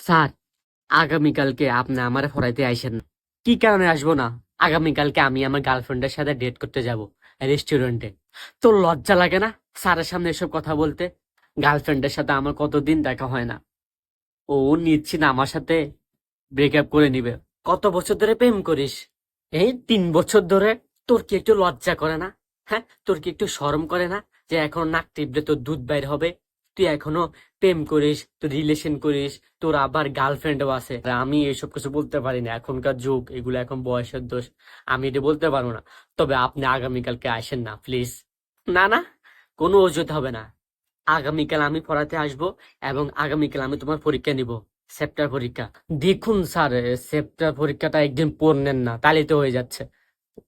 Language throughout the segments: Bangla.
স্যার, আগামীকালকে আপনি আমার পড়াইতে আইসেন না। কি কারণে আসবো না? আগামীকালকে আমি আমার গার্লফ্রেন্ডের সাথে ডেট করতে যাব রেস্টুরেন্টে। তো লজ্জা লাগে না স্যারের সামনে এসব কথা বলতে? গার্লফ্রেন্ডের সাথে আমার কতদিন দেখা হয় না। ও নিচ্ছি না আমার সাথে ব্রেকআপ করে নিবে। কত বছর ধরে প্রেম করিস? এই 3 বছর ধরে। তোর কি একটু লজ্জা করে না? হ্যাঁ, তোর কি একটু শরম করে না যে এখন নাক টিপলে তোর দুধ বাইর হবে? তুই এখনো প্রেম করিস, তুই রিলেশন করিস, তোর আবার গার্লফ্রেন্ডও আছে। আর আমি এসব কিছু বলতে পারি না, এখনকার যুগ, এগুলো এখন বয়সের দোষ। আমি এটা বলতে পারবো না। তবে আপনি আগামীকালকে আসেন না প্লিজ। না না, কোনো অজুহাত হবে না। আগামীকাল আমি পড়াতে আসবো এবং আগামীকাল আমি তোমার পরীক্ষা নিব, সেপ্টার পরীক্ষা। দেখুন স্যার, সেপ্টার পরীক্ষাটা একদিন পড় নেন না, তাহলেই তো হয়ে যাচ্ছে।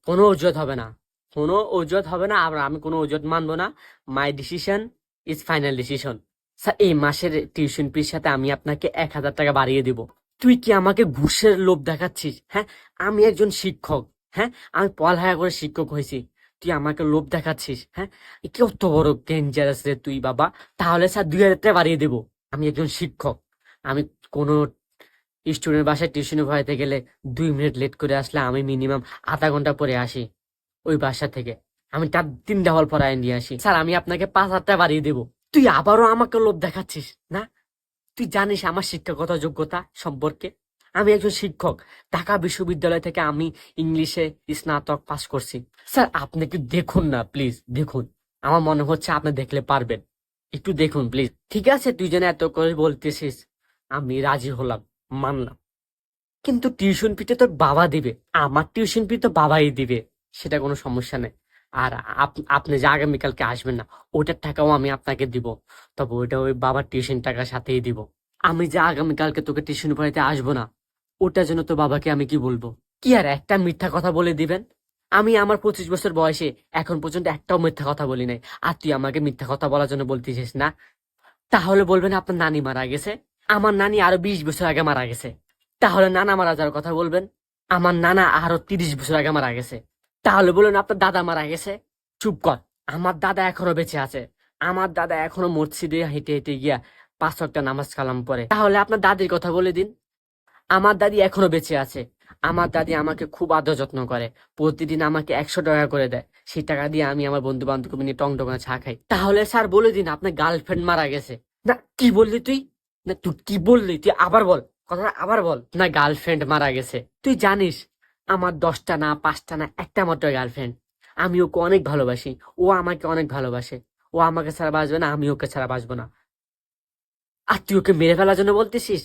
কোনো অজুহাত হবে না, কোনো অজুহাত হবে না। আর আমি কোনো অজুহাত মানবো না। My decision is final decision. Sir, এই মাসের টিউশন ফির সাথে আমি আপনাকে 1,000 টাকা বাড়িয়ে দিব। তুই কি আমাকে ঘুষের লোভ দেখাচ্ছিস? হ্যাঁ, আমি একজন শিক্ষক। হ্যাঁ, আমি পড়ালেখা করে শিক্ষক হয়েছি। তুই আমাকে লোভ দেখাচ্ছিস? হ্যাঁ, কত বড় ডেঞ্জারাস রে তুই বাবা। তাহলে স্যার 2,000 টাকা বাড়িয়ে দেবো। আমি একজন শিক্ষক। আমি কোনো স্টুডেন্ট বাসায় টিউশনে পড়াইতে গেলে 2 মিনিট লেট করে আসলে আমি মিনিমাম আধা ঘন্টা পরে আসি ওই বাসা থেকে। আমি তার 3টা হল পড়ায় নিয়ে আসি। স্যার, আমি আপনাকে 5,000 টাকা বাড়িয়ে দেবো। তুই আবারও আমাকে লোভ দেখাচ্ছিস না? তুই জানিস আমার শিক্ষাগত যোগ্যতা সম্পর্কে? আমি একজন শিক্ষক। ঢাকা বিশ্ববিদ্যালয় থেকে আমি ইংলিশে স্নাতক পাস করছি। স্যার, আপনি কি দেখুন না প্লিজ, দেখুন। আমার মনে হচ্ছে আপনি দেখলে পারবেন। একটু দেখুন প্লিজ। ঠিক আছে, তুই যেন এত করে বলতেছিস, আমি রাজি হলাম, মানলাম। কিন্তু টিউশন ফিতে তোর বাবা দিবে। আমার টিউশন ফি তো বাবাই দিবে, সেটা কোনো সমস্যা নেই। আর আপনি যে আগামীকালকে আসবেন না, ওটার টাকাও আমি আপনাকে দিব। তবে ওইটা ওই বাবার টিউশন টাকার সাথেই দিব। আমি যে আগামীকালকে তোকে টিউশন পড়াইতে আসবো না, ওটার জন্য তো বাবাকে আমি কি বলবো? কি আর একটা মিথ্যা কথা বলে দিবেন? আমি আমার 25 বছর বয়সে এখন পর্যন্ত একটাও মিথ্যা কথা বলি নাই। আর তুই আমাকে মিথ্যা কথা বলার জন্য বলতেছিস না? তাহলে বলবেন আপনার নানি মারা গেছে। আমার নানি আরো 20 বছর আগে মারা গেছে। তাহলে নানা মারা যাওয়ার কথা বলবেন। আমার নানা আরো 30 বছর আগে মারা গেছে। তাহলে বলুন আপনার দাদা মারা গেছে। চুপ কর। আমার দাদা এখনো বেঁচে আছে। আমার দাদা এখনো মসজিদে হেঁটে হেঁটে গিয়া 5 ওয়াক্ত নামাজ কালাম পড়ে। তাহলে আপনার দাদির কথা বলে দিন। আমার দাদি এখনো বেঁচে আছে। আমার দাদি আমাকে খুব আদর যত্ন করে। প্রতিদিন আমাকে 100 টাকা করে দেয়। সেই টাকা দিয়ে আমি আমার বন্ধু বান্ধব নিয়ে টং টং চা খাই। তাহলে স্যার বলে দিন আপনার গার্লফ্রেন্ড মারা গেছে। না, কি বললি তুই? না, তুই কি বললি? তুই আবার বল, কথাটা আবার বল। না, গার্লফ্রেন্ড মারা গেছে। তুই জানিস আমার 10টা না, 5টা না, একটা মাত্র গার্লফ্রেন্ড। আমি ওকে অনেক ভালোবাসি, ও আমাকে অনেক ভালোবাসে। ও আমাকে ছাড়া বাঁচবে না, আমি ওকে ছাড়া বাঁচবো না। আর তুই ওকে মেরে ফেলার জন্য বলতেছিস?